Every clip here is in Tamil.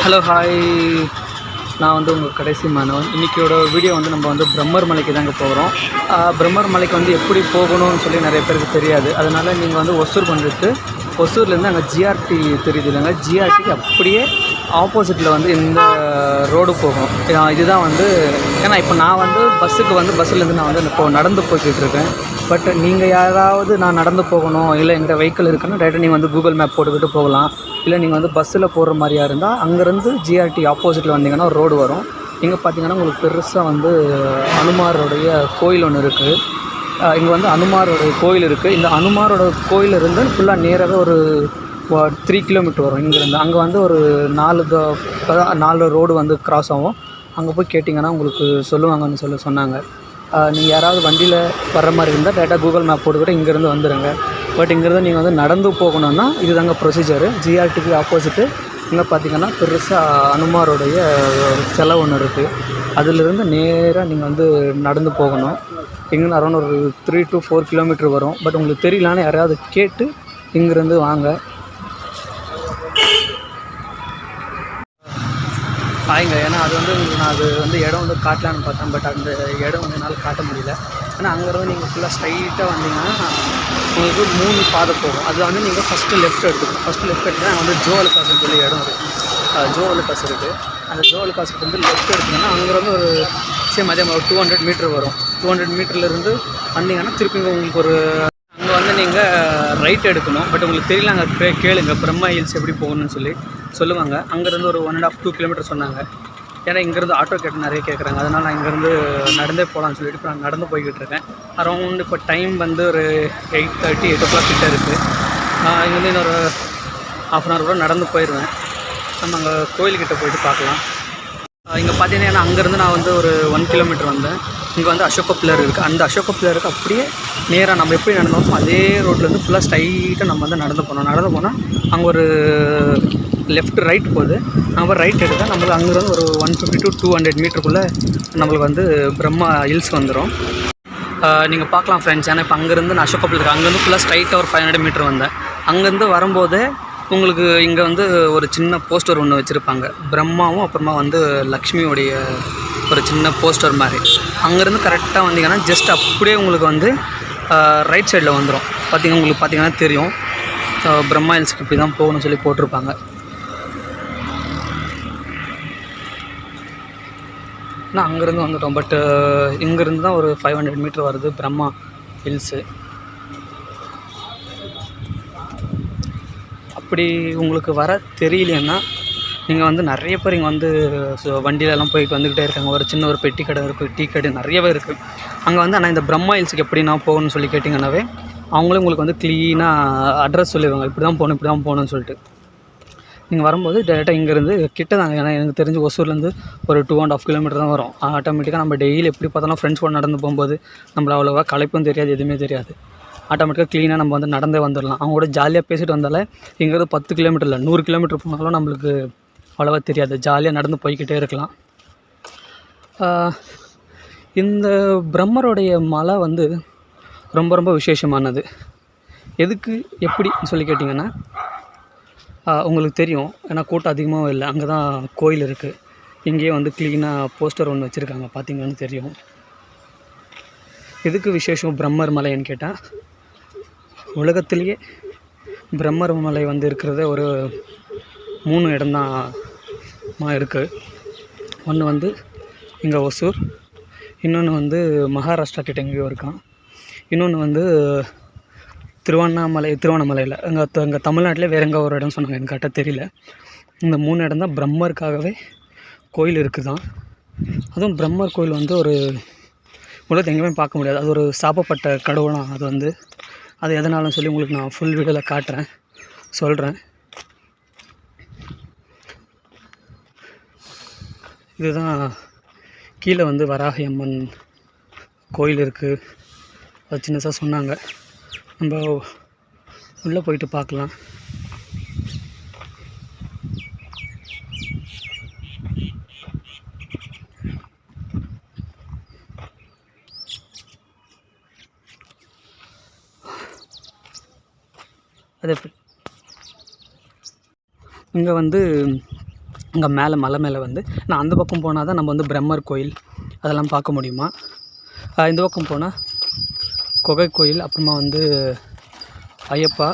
ஹலோ ஹாய், நான் உங்கள் கடைசி மாணவன். இன்றைக்கியோட வீடியோ நம்ம பிரம்மர் மலைக்கு தாங்க போகிறோம். பிரம்மர் மலைக்கு எப்படி போகணும்னு சொல்லி நிறைய பேருக்கு தெரியாது. அதனால் நீங்கள் ஒசூர் வந்துட்டு ஒசூர்லேருந்து அங்கே ஜிஆர்டி தெரியுது இல்லைங்க, ஜிஆர்டிக்கு அப்படியே ஆப்போசிட்டில் இந்த ரோடு போகும். இதுதான் ஏன்னா இப்போ நான் பஸ்ஸுக்கு பஸ்ஸுலேருந்து நான் இப்போது நடந்து போய்கிட்டுருக்கேன். பட் நீங்கள் யாராவது நான் நடந்து போகணும், இல்லை எங்கிட்ட வெஹிக்கிள் இருக்குன்னா டேரெக்டாக நீங்கள் கூகுள் மேப் போட்டுக்கிட்டு போகலாம். இல்லை நீங்கள் பஸ்ஸில் போகிற மாதிரியா இருந்தால் அங்கேருந்து ஜிஆர்டி ஆப்போசிட்டில் வந்தீங்கன்னா ஒரு ரோடு வரும். இங்கே பார்த்தீங்கன்னா உங்களுக்கு பெருசாக அனுமாரோடைய கோயில் ஒன்று இருக்குது. இங்கே அனுமாரோடைய கோயில் இருக்குது. இந்த அனுமாரோட கோயிலிருந்து ஃபுல்லாக நேராகவே ஒரு 3 கிலோமீட்டர் வரும் இங்கேருந்து. அங்கே ஒரு 4 ரோடு கிராஸ் ஆகும். அங்கே போய் கேட்டிங்கன்னா உங்களுக்கு சொல்லுவாங்கன்னு சொன்னாங்க. நீங்கள் யாராவது வண்டியில் வர்ற மாதிரி இருந்தால் டேரெக்டாக கூகுள் மேப் போட்டுக்கிட்டு இங்கேருந்து வந்துடுங்க. பட் இங்கேருந்து நீங்கள் நடந்து போகணுன்னா இது தாங்க ப்ரொசீஜரு. ஜிஆர்டிக்கு ஆப்போசிட்டு இங்கே பார்த்தீங்கன்னா பெருசாக அனுமாரோடைய சிலை ஒன்று இருக்குது. அதிலிருந்து நேராக நீங்கள் நடந்து போகணும். இங்கேருந்து அரௌண்ட் ஒரு 3 to 4 கிலோமீட்டர் வரும். பட் உங்களுக்கு தெரியலான்னு யாரையாவது கேட்டு இங்கேருந்து வாங்க. ஆயிங்க, ஏன்னா அது நான் இடம் காட்டலான்னு பார்த்தேன். பட் அந்த இடம் என்னால் காட்ட முடியல. ஏன்னா அங்கேருந்து நீங்கள் ஃபுல்லாக ஸ்ட்ரைட்டாக வந்தீங்கன்னா உங்களுக்கு 3 பாதை போகும். அது நீங்கள் ஃபஸ்ட்டு லெஃப்ட் எடுத்துக்கணும். ஃபஸ்ட்டு லெஃப்ட் எடுத்துனா ஜோவலுக்காசுன்னு சொல்லி இடம் இருக்குது. ஜோவலுக்காசு இருக்குது. அந்த ஜோவலுக்காசுக்கு லெஃப்ட் எடுத்திங்கன்னா அங்கேருந்து ஒரு சேம் அதே மாதிரி 200 மீட்டர் வரும். 200 மீட்டர்லேருந்து வந்தீங்கன்னா திருப்பி உங்களுக்கு ஒரு அங்கே நீங்கள் ரைட் எடுக்கணும். பட் உங்களுக்கு தெரியல, அங்கே கேளுங்க பிரம்மா ஹில்ஸ் எப்படி போகணும்னு சொல்லி சொல்லுவாங்க. அங்கேருந்து ஒரு 1.5 to 2 கிலோமீட்டர் சொன்னாங்க. ஏன்னா இங்கேருந்து ஆட்டோ கேட்டு நிறைய கேட்குறாங்க. அதனால் நான் இங்கேருந்து நடந்தே போகலான்னு சொல்லிட்டு இப்போ நான் நடந்து போய்கிட்டு இருக்கேன். அரௌண்ட் இப்போ டைம் ஒரு 8:30 8 o'clock கிட்டே இருக்குது. இங்கேருந்து இன்னொரு ½ hour கூட நடந்து போயிடுவேன். நம்ம அங்கே கோயில்கிட்ட போயிட்டு பார்க்கலாம். இங்கே பார்த்தீங்கன்னா அங்கேருந்து நான் ஒரு 1 கிலோமீட்டர் வந்தேன். இங்கே அசோக பில்லர் இருக்குது. அந்த அசோக பில்லருக்கு அப்படியே நேராக நம்ம எப்படி நடந்தோமோ அதே ரோட்லேருந்து ஃபுல்லாக ஸ்ட்ரைட்டாக நம்ம நடந்து போனால் அங்கே ஒரு லெஃப்ட் ரைட் போகுது. நம்ம ரைட் எடுத்தால் நம்மளுக்கு அங்கேருந்து ஒரு 150 to 200 மீட்டருக்குள்ளே நம்மளுக்கு பிரம்மா ஹில்ஸ் வந்துடும். நீங்கள் பார்க்கலாம் ஃப்ரெண்ட்ஸ். ஏன்னா இப்போ அங்கேருந்து நான் அசோக பில்லர் அங்கேருந்து ஃபுல்லாக ஸ்ட்ரைட்டாக ஒரு 500 மீட்டர் வந்தேன். அங்கேருந்து வரும்போதே உங்களுக்கு இங்கே ஒரு சின்ன போஸ்டர் ஒன்று வச்சுருப்பாங்க. பிரம்மாவும் அப்புறமா லக்ஷ்மியோடைய ஒரு சின்ன போஸ்டர் மாதிரி. அங்கேருந்து கரெக்டாக வந்தீங்கன்னா ஜஸ்ட் அப்படியே உங்களுக்கு ரைட் சைடில் வந்துடும். உங்களுக்கு பார்த்தீங்கன்னா தெரியும் பிரம்மா ஹில்ஸ்க்கு இப்படி தான் போகணும்னு சொல்லி போட்டிருப்பாங்க. நான் அங்கேருந்து வந்துட்டோம். பட் இங்கேருந்து தான் ஒரு 500 மீட்டர் வருது பிரம்மா ஹில்ஸு. அப்படி உங்களுக்கு வர தெரியலன்னா நீங்கள் நிறைய பேர் இங்கே வண்டியிலலாம் போயிட்டு வந்துக்கிட்டே இருக்காங்க. ஒரு சின்ன ஒரு பெட்டி கடை இருக்குது, டீ கடை நிறையவே இருக்குது. அங்கே ஆனால் இந்த பிரம்மா ஹில்ஸுக்கு எப்படி நான் போகணும்னு சொல்லி கேட்டிங்கன்னாவே அவங்களே உங்களுக்கு க்ளீனாக அட்ரஸ் சொல்லிடுவாங்க. இப்படி தான் போகணும், இப்படி தான் போகணும்னு சொல்லிட்டு. நீங்கள் வரும்போது டேரெக்டாக இங்கேருந்து கிட்ட தாங்க. ஏன்னா எனக்கு தெரிஞ்சு ஒசூர்லேருந்து ஒரு 2.5 கிலோமீட்டர் தான் வரும். ஆட்டோமேட்டிக்காக நம்ம டெய்லி எப்படி பார்த்தாலும் ஃப்ரெண்ட்ஸ் கூட நடந்து போகும்போது நம்மள அவ்வளோவா களைப்பும் தெரியாது, எதுவுமே தெரியாது. ஆட்டோமேட்டிக்காக க்ளீனாக நம்ம நடந்தே வந்துடலாம். அவங்க கூட ஜாலியாக பேசிட்டு வந்தாலே இங்கேருந்து 10 கிலோமீட்டர் இல்லை 100 கிலோமீட்டர் போனாலும் நம்மளுக்கு அவ்வளோவா தெரியாது. ஜாலியாக நடந்து போய்கிட்டே இருக்கலாம். இந்த பிரம்மருடைய மலை ரொம்ப ரொம்ப விசேஷமானது. எதுக்கு எப்படி சொல்லி கேட்டிங்கன்னா உங்களுக்கு தெரியும். ஏன்னா கூட்டம் அதிகமாகவும் இல்லை. அங்கே தான் கோயில் இருக்குது. இங்கேயே க்ளீனாக போஸ்டர் ஒன்று வச்சுருக்காங்க, பார்த்தீங்கன்னு தெரியும். எதுக்கு விசேஷம் பிரம்மர் மலைன்னு கேட்டால், உலகத்திலேயே பிரம்மர் மலை இருக்கிறது ஒரு 3 இடம்தான் இருக்குது. ஒன்று இங்கே ஒசூர், இன்னொன்று மகாராஷ்டிரா கிட்ட எங்கேயோ இருக்கான், இன்னொன்று திருவண்ணாமலையில் எங்கள் தமிழ்நாட்டிலே வேறு எங்கே ஒரு இடம் சொன்னாங்க, எனக்கு கரெக்டாக தெரியல. இந்த 3 இடம் தான் பிரம்மருக்காகவே கோயில் இருக்குதான். அதுவும் பிரம்மர் கோயில் ஒரு உலகத்தை எங்கேயுமே பார்க்க முடியாது. அது ஒரு சாப்பப்பட்ட கடவுளாம். அது எதனாலும் சொல்லி உங்களுக்கு நான் ஃபுல் வீடியோவில் காட்டுறேன், சொல்கிறேன். இதுதான் கீழே வராகி அம்மன் கோயில் இருக்குது. அது சின்னதாக சொன்னாங்க. நம்ம உள்ளே போயிட்டு பார்க்கலாம். அது இங்கே அங்கே மேலே மலை மேலே வந்து நான் அந்த பக்கம் போனால் தான் நம்ம வந்து பிரம்மர் கோயில் அதெல்லாம் பார்க்க முடியுமா. இந்த பக்கம் போனால் குகை கோயில், அப்புறமா வந்து ஐயப்பா,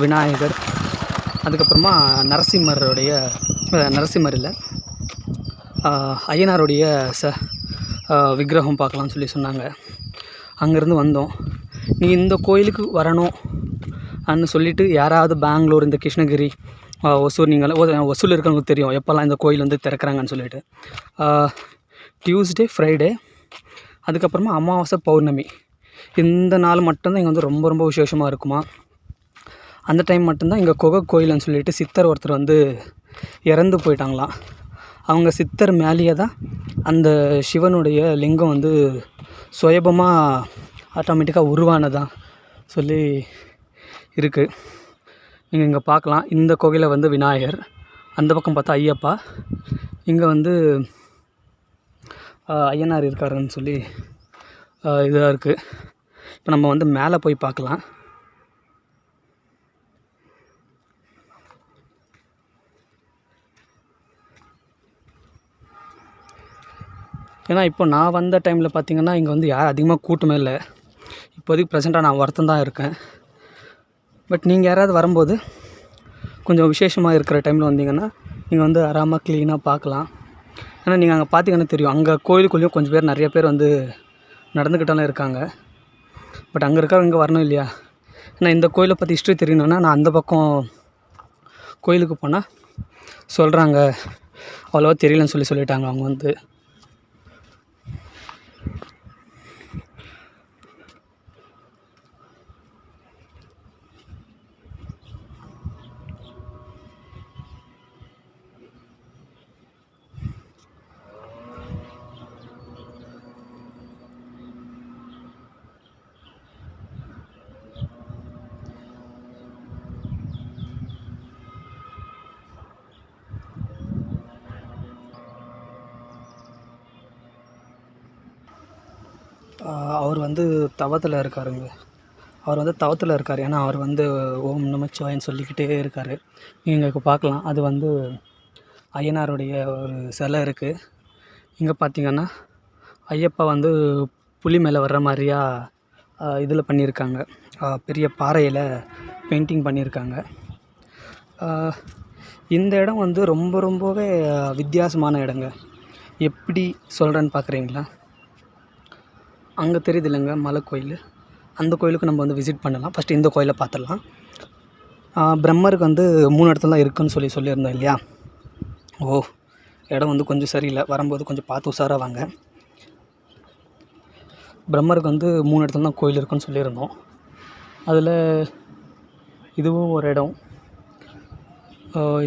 விநாயகர், அதுக்கப்புறமா நரசிம்மர் இல்லை ஐயனாருடைய விக்கிரகம் பார்க்கலாம்னு சொல்லி சொன்னாங்க. அங்கேருந்து வந்தோம். நீங்கள் இந்த கோயிலுக்கு வரணும் அன்னு சொல்லிவிட்டு யாராவது பெங்களூர், இந்த கிருஷ்ணகிரி, ஒசூர், நீங்கள் ஒசூர் இருக்கிறவங்களுக்கு தெரியும் எப்போல்லாம் இந்த கோயில் வந்து திறக்கிறாங்கன்னு சொல்லிட்டு. டியூஸ்டே, ஃப்ரைடே, அதுக்கப்புறமா அமாவாசை, பௌர்ணமி, இந்த நாள் மட்டும்தான் இங்கே வந்து ரொம்ப ரொம்ப விசேஷமாக இருக்குமா. அந்த டைம் மட்டும்தான் இங்கே குகை கோயில்னு சொல்லிட்டு சித்தர் ஒருத்தர் வந்து இறந்து போயிட்டாங்களாம். அவங்க சித்தர் மேலேயே தான் அந்த சிவனுடைய லிங்கம் வந்து சுயபமாக ஆட்டோமேட்டிக்காக உருவானதான் சொல்லி இருக்குது. நீங்கள் இங்கே பார்க்கலாம். இந்த கோவிலில் வந்து விநாயகர், அந்த பக்கம் பார்த்தா ஐயப்பா, இங்கே வந்து ஐயனார் இருக்காருன்னு சொல்லி இதாக இருக்குது. இப்போ நம்ம வந்து மேலே போய் பார்க்கலாம். ஏன்னா இப்போ நான் வந்த டைமில் பார்த்திங்கன்னா இங்கே வந்து யாரும் அதிகமாக கூட்டமே இல்லை. இப்போதைக்கு ப்ரெசெண்ட்டாக நான் ஒருத்தன் தான் இருக்கேன். பட் நீங்கள் யாராவது வரும்போது கொஞ்சம் விசேஷமாக இருக்கிற டைமில் வந்தீங்கன்னா நீங்கள் வந்து ஆறாமல் க்ளீனாக பார்க்கலாம். ஏன்னா நீங்கள் அங்கே பார்த்தீங்கன்னா தெரியும், அங்கே கோயிலுக்குள்ளேயும் கொஞ்சம் பேர், நிறைய பேர் வந்து நடந்துக்கிட்டாலும் இருக்காங்க. பட் அங்கே இருக்கிறவங்க வரணும் இல்லையா. ஏன்னா இந்த கோயிலை பற்றி ஹிஸ்ட்ரி தெரியணுன்னா நான் அந்த பக்கம் கோயிலுக்கு போனால் சொல்கிறாங்க, அவ்வளோவா தெரியலன்னு சொல்லிட்டாங்க அவங்க வந்து. அவர் வந்து தவத்தில் இருக்காருங்க. அவர் வந்து தவத்தில் இருக்கார். ஏன்னா அவர் வந்து ஓம் நமச்சிவாயன்னு சொல்லிக்கிட்டே இருக்கார். நீங்கள் இங்கே பார்க்கலாம். அது வந்து ஐயனாருடைய ஒரு சிலை இருக்குது. இங்கே பார்த்தீங்கன்னா ஐயப்பா வந்து புலி மேலே வர்ற மாதிரியா இதில் பண்ணியிருக்காங்க. பெரிய பாறையில் பெயிண்டிங் பண்ணியிருக்காங்க. இந்த இடம் வந்து ரொம்பவே வித்தியாசமான இடங்க. எப்படி சொல்கிறேன்னு பார்க்குறீங்களா? அங்கே தெரியுது இல்லைங்க மலை கோயில், அந்த கோயிலுக்கு நம்ம வந்து விசிட் பண்ணலாம். ஃபஸ்ட்டு இந்த கோயிலை பார்த்துடலாம். பிரம்மருக்கு வந்து 3 இடத்துல தான் இருக்குதுன்னு சொல்லியிருந்தோம் இல்லையா. இடம் வந்து கொஞ்சம் சரியில்லை. வரும்போது கொஞ்சம் பார்த்து உஷாராக வாங்க. பிரம்மருக்கு வந்து 3 இடத்துல தான் கோயில் இருக்குதுன்னு சொல்லியிருந்தோம். அதில் இதுவும் ஒரு இடம்.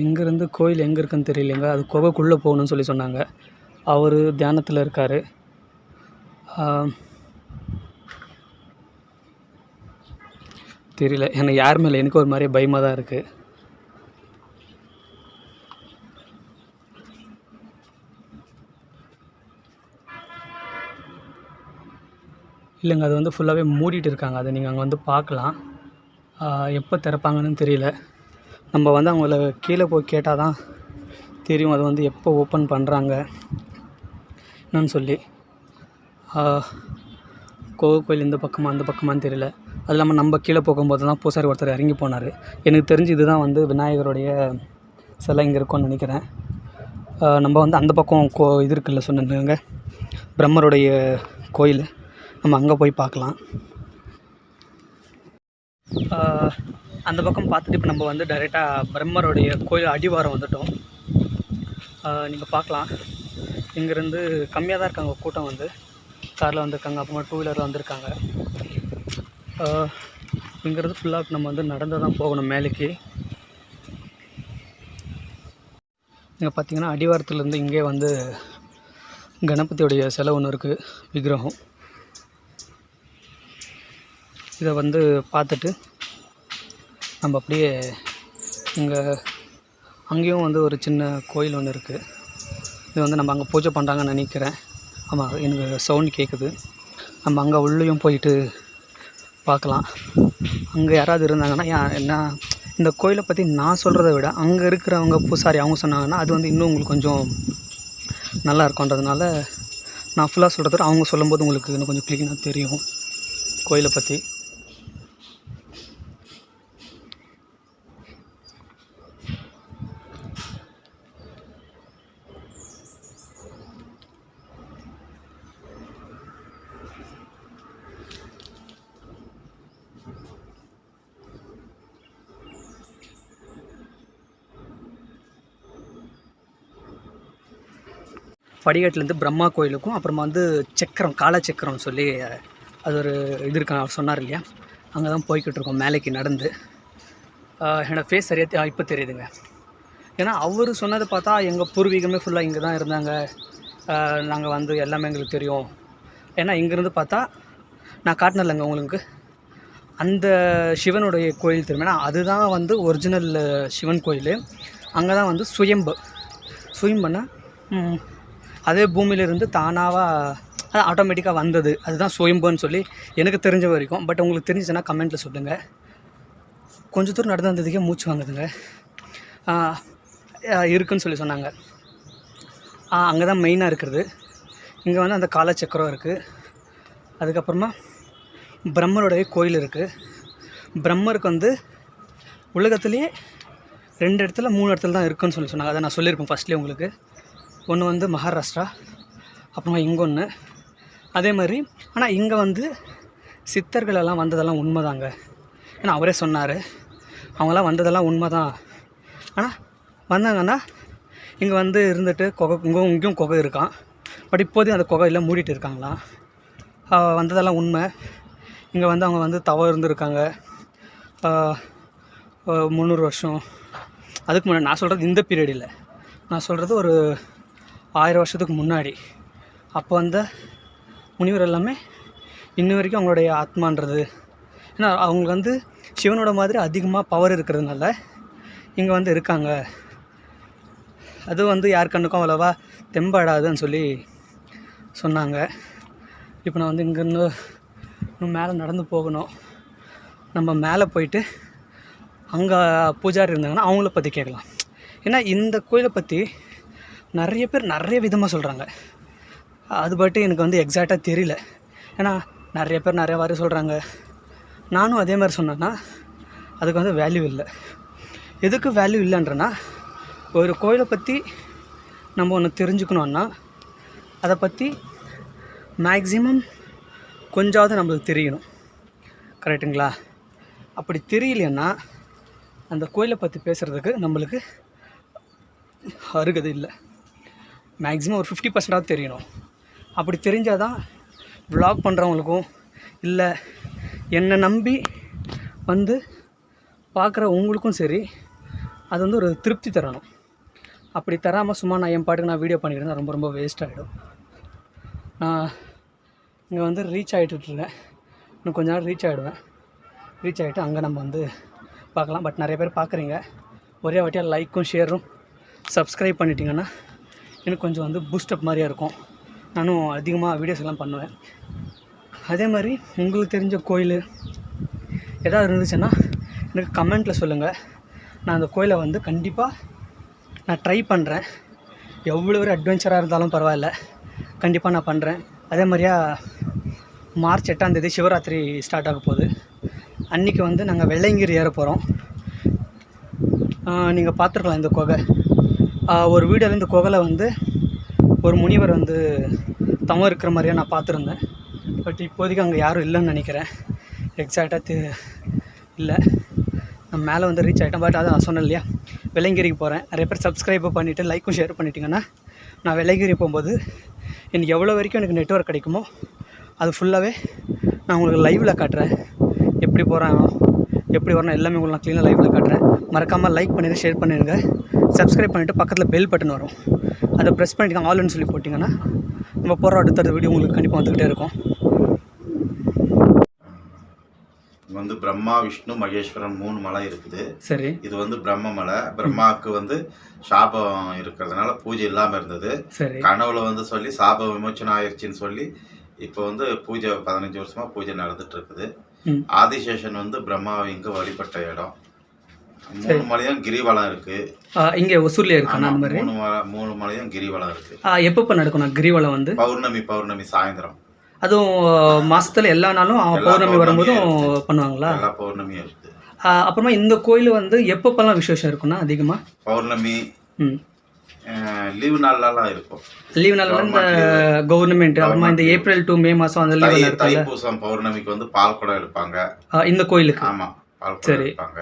இங்கேருந்து கோயில் எங்கே இருக்குதுன்னு தெரியலைங்க. அது குகைக்குள்ளே போகணுன்னு சொல்லி சொன்னாங்க. அவர் தியானத்தில் இருக்கார். தெரியல எனக்கு யார் மேலே, எனக்கு ஒரு மாதிரி பயமாக தான் இருக்குது. இல்லைங்க, அது வந்து ஃபுல்லாகவே மூடிட்டு இருக்காங்க. அதை நீங்கள் அங்கே வந்து பார்க்கலாம். எப்போ திறப்பாங்கன்னு தெரியல. நம்ம வந்து அவங்கள கீழே போய் கேட்டால் தான் தெரியும் அது வந்து எப்போ ஓப்பன் பண்ணுறாங்க என்னன்னு சொல்லி. கோயில் இந்த பக்கமாக அந்த பக்கமானு தெரியல. அது இல்லாமல் நம்ம கீழே போகும்போது தான் பூசாரி ஒருத்தர் இறங்கி போனார். எனக்கு தெரிஞ்சு இதுதான் வந்து விநாயகருடைய சிலை இங்கே இருக்கும்னு நினைக்கிறேன். நம்ம வந்து அந்த பக்கம் இது இருக்குல்ல சொன்னாங்க பிரம்மருடைய கோயில், நம்ம அங்கே போய் பார்க்கலாம். அந்த பக்கம் பார்த்துட்டு இப்போ நம்ம வந்து டைரெக்டாக பிரம்மருடைய கோயில் அடிவாரம் வந்துட்டோம். நீங்கள் பார்க்கலாம். இங்கேருந்து கம்மியாக தான் இருக்காங்க கூட்டம். வந்து காரில் வந்திருக்காங்க, அப்புறமா 2 வீலரில் வந்திருக்காங்க. இங்கேருந்து ஃபுல்லாக நம்ம வந்து நடந்து தான் போகணும் மேலேக்கு. இங்கே பார்த்தீங்கன்னா அடிவாரத்துலேருந்து இங்கே வந்து கணபதியோடைய சிலை ஒன்று இருக்குது, விக்கிரகம். இதை வந்து பார்த்துட்டு நம்ம அப்படியே இங்கே அங்கேயும் வந்து ஒரு சின்ன கோயில் ஒன்று இருக்குது. இது வந்து நம்ம அங்கே பூஜை பண்ணுறாங்கன்னு நினைக்கிறேன். ஆமாம், எனக்கு சவுண்ட் கேட்குது. நம்ம அங்கே உள்ளேயும் போயிட்டு பார்க்கலாம். அங்கே யாராவது இருந்தாங்கன்னா என்ன இந்த கோயிலை பற்றி நான் சொல்கிறத விட அங்கே இருக்கிறவங்க பூசாரி அவங்க சொன்னாங்கன்னா அது வந்து இன்னும் உங்களுக்கு கொஞ்சம் நல்லா இருக்கும்ன்றதுனால நான் ஃபுல்லாக சொல்கிறத அவங்க சொல்லும்போது உங்களுக்கு இன்னும் கொஞ்சம் க்ளீனாக தெரியும் கோயிலை பற்றி. படிக்கட்டுலேருந்து பிரம்மா கோயிலுக்கும் அப்புறமா வந்து சக்கரம் காலச்சக்கரம் சொல்லி அது ஒரு இது இருக்க அவர் சொன்னார் இல்லையா, அங்கே தான் போய்கிட்டு இருக்கோம் மேலேக்கு நடந்து. என்னோடய ஃபேஸ் சரியாக இப்போ தெரியுதுங்க. ஏன்னா அவர் சொன்னதை பார்த்தா எங்கள் பூர்வீகமே ஃபுல்லாக இங்கே தான் இருந்தாங்க, நாங்கள் வந்து எல்லாமே எங்களுக்கு தெரியும். ஏன்னா இங்கேருந்து பார்த்தா நான் காட்டினலைங்க உங்களுக்கு அந்த சிவனுடைய கோயில் தெரியும். ஏன்னா அதுதான் வந்து ஒரிஜினல் சிவன் கோயில். அங்கே தான் வந்து சுயம்புன்னா அதே பூமியிலிருந்து தானாக அது ஆட்டோமேட்டிக்காக வந்தது, அதுதான் சுயம்புன்னு சொல்லி எனக்கு தெரிஞ்ச வரைக்கும். பட் உங்களுக்கு தெரிஞ்சுச்சுன்னா கமெண்ட்டில் சொல்லுங்கள். கொஞ்சம் தூரம் நடந்து வந்ததுக்கே மூச்சு வாங்குதுங்க. இருக்குதுன்னு சொல்லி சொன்னாங்க. அங்கே தான் மெயினாக இருக்கிறது. இங்கே வந்து அந்த காலச்சக்கரம் இருக்குது. அதுக்கப்புறமா பிரம்மருடைய கோயில் இருக்குது. பிரம்மருக்கு வந்து உலகத்துலேயே 2 இடத்துல 3 இடத்துல தான் இருக்குதுன்னு சொல்லி சொன்னாங்க. அதை நான் சொல்லியிருப்பேன் ஃபஸ்ட்லேயே உங்களுக்கு. ஒன்று வந்து மகாராஷ்டிரா, அப்புறமா இங்கொன்று. அதே மாதிரி ஆனால் இங்கே வந்து சித்தர்கள் எல்லாம் வந்ததெல்லாம் உண்மை தாங்க. ஏன்னா அவரே சொன்னார் அவங்களாம் வந்ததெல்லாம் உண்மை தான். ஆனால் வந்தாங்கன்னா இங்கே வந்து இருந்துட்டு இங்கேயும் குகை இருக்கான். பட் இப்போதையும் அந்த குகையில் மூடிட்டு இருக்காங்களாம். வந்ததெல்லாம் உண்மை. இங்கே வந்து அவங்க வந்து தவறு இருந்திருக்காங்க 300 வருஷம் அதுக்கு முன்னாடி. நான் சொல்கிறது இந்த பீரியட் இல்லை, நான் சொல்கிறது ஒரு 1000 வருஷத்துக்கு முன்னாடி. அப்போ வந்த முனிவர் எல்லாமே இன்ன வரைக்கும் அவங்களுடைய ஆத்மான்றது. ஏன்னா அவங்களுக்கு வந்து சிவனோட மாதிரி அதிகமாக பவர் இருக்கிறதுனால இங்கே வந்து இருக்காங்க. அது வந்து யார் கண்ணுக்கும் அவ்வளோவா தெம்பாடாதுன்னு சொல்லி சொன்னாங்க. இப்போ நான் வந்து இங்கேருந்து இன்னும் மேலே நடந்து போகணும். நம்ம மேலே போயிட்டு அங்கே பூஜாரி இருந்தாங்கன்னா அவங்கள பற்றி கேட்கலாம். ஏன்னா இந்த கோயிலை பற்றி நிறைய பேர் நிறைய விதமாக சொல்கிறாங்க. அது பற்றி எனக்கு வந்து எக்ஸாக்டாக தெரியல. ஏன்னா நிறைய பேர் நிறைய வாரி சொல்கிறாங்க. நானும் அதே மாதிரி சொன்னேன்னா அதுக்கு வந்து வேல்யூ இல்லை. எதுக்கு வேல்யூ இல்லைன்றனா, ஒரு கோயிலை பற்றி நம்ம ஒன்று தெரிஞ்சுக்கணுன்னா அதை பற்றி மேக்ஸிமம் கொஞ்சாவது நம்மளுக்கு தெரியணும். கரெக்டுங்களா? அப்படி தெரியலைன்னா அந்த கோயிலை பற்றி பேசுகிறதுக்கு நம்மளுக்கு அருகது இல்லை. மேக்ஸிமம் ஒரு 50% தெரியணும். அப்படி தெரிஞ்சால் தான் வ்ளாக் பண்ணுறவங்களுக்கும் இல்லை என்னை நம்பி வந்து பார்க்குற உங்களுக்கும் சரி அது வந்து ஒரு திருப்தி தரணும். அப்படி தராமல் சும்மா நான் என் பாட்டுக்கு நான் வீடியோ பண்ணிக்கிறேன், ரொம்ப ரொம்ப வேஸ்ட் ஆகிடும். நான் இங்கே வந்து ரீச் ஆகிட்டுருக்கேன். இன்னும் கொஞ்ச நேரம் ரீச் ஆகிடுவேன். ரீச் ஆகிட்டு அங்கே நம்ம வந்து பார்க்கலாம். பட் நிறைய பேர் பார்க்குறீங்க. ஒரே வாட்டியாக லைக்கும் ஷேரும் சப்ஸ்கிரைப் பண்ணிட்டீங்கன்னா எனக்கு கொஞ்சம் வந்து பூஸ்டப் மாதிரியாக இருக்கும். நானும் அதிகமாக வீடியோஸ் எல்லாம் பண்ணுவேன். அதே மாதிரி உங்களுக்கு தெரிஞ்ச கோயில் எதாவது இருந்துச்சுன்னா எனக்கு கமெண்ட்டில் சொல்லுங்கள். நான் அந்த கோயிலை வந்து கண்டிப்பாக நான் ட்ரை பண்ணுறேன். எவ்வளோ ஒரு அட்வென்ச்சராக இருந்தாலும் பரவாயில்ல, கண்டிப்பாக நான் பண்ணுறேன். அதே மாதிரியா மார்ச் 8ஆம் தேதி சிவராத்திரி ஸ்டார்ட் ஆக போகுது. அன்றைக்கி வந்து நாங்கள் வெள்ளையங்கிரி ஏற போகிறோம். நீங்கள் பார்த்துருக்கலாம் இந்த குகை. ஒரு வீடியோவில் இந்த குகையில் வந்து ஒரு முனிவர் வந்து தவம் இருக்கிற மாதிரியே நான் பார்த்துருந்தேன். பட் இப்போதைக்கு அங்கே யாரும் இல்லைன்னு நினைக்கிறேன். எக்ஸாக்டாக இல்லை. நான் மேலே வந்து ரீச் ஆகிட்டேன். பட் அதை நான் சொன்னேன் இல்லையா, வெள்ளையங்கிரிக்கு போகிறேன். நிறைய பேர் சப்ஸ்கிரைப் பண்ணிவிட்டு லைக்கும் ஷேர் பண்ணிட்டீங்கன்னா நான் வெள்ளையங்கிரி போகும்போது எனக்கு எவ்வளோ வரைக்கும் எனக்கு நெட்வொர்க் கிடைக்குமோ அது ஃபுல்லாகவே நான் உங்களுக்கு லைவில் காட்டுறேன். எப்படி போகிறேன் எப்படி வரணும் எல்லாமே உங்களுக்கு நான் க்ளீனாக லைவில் காட்டுறேன். மறக்காமல் லைக் பண்ணிடுங்க, ஷேர் பண்ணிடுங்க, சப்ஸ்கிரைப் பண்ணிவிட்டு பக்கத்தில் பெல் பட்டன் வரும், அதை ப்ரெஸ் பண்ணிட்டு ஆல்னு சொல்லி போட்டிங்கன்னா நம்ம போகிற அடுத்த வீடியோ உங்களுக்கு கண்டிப்பாக வந்துக்கிட்டே இருக்கும். வந்து பிரம்மா, விஷ்ணு, மகேஸ்வரன் 3 மலை இருக்குது. சரி. இது வந்து பிரம்ம மலை. பிரம்மாவுக்கு வந்து சாபம் இருக்கிறதுனால பூஜை இல்லாமல் இருந்தது. சரி. கனவுல வந்து சொல்லி சாப விமோச்சனம் ஆயிடுச்சின்னு சொல்லி இப்போ வந்து பூஜை 15 வருஷமா பூஜை நடந்துட்டு இருக்குது. ஆதிசேஷன் வந்து பிரம்மாவை இங்கே வழிபட்ட இடம். 3 மலையும் கிரிவலம் இருக்கு. இங்கே ஒசூர்லேயே இருக்காண்ணா அந்த மாதிரி? 3 மலையும் கிரிவலம் இருக்கு. எப்போ நடக்கும்ண்ணா கிரிவலம் வந்து? பௌர்ணமி சாயந்தரம். அதுவும் மாசத்துல எல்லா நாளும் பௌர்ணமி வரும்போதும் பண்ணுவாங்களா? எல்லா பௌர்ணமியும் இருக்கு. அப்புறமா இந்த கோயில் வந்து எப்பப்பெல்லாம் விசேஷம் இருக்கும்னா அதிகமா? பௌர்ணமி, லீவு நாள்லாம் இருக்கும். லீவு நாள் இந்த கவர்மெண்ட், அப்புறமா இந்த ஏப்ரல் டு மே மாசம் அந்த லீவு இருக்குல்ல. தைப்பூசம் பௌர்ணமிக்கு வந்து பால் குடம் எடுப்பாங்க இந்த கோயிலுக்கு. ஆமா, பால் குடம் எடுப்பாங்க.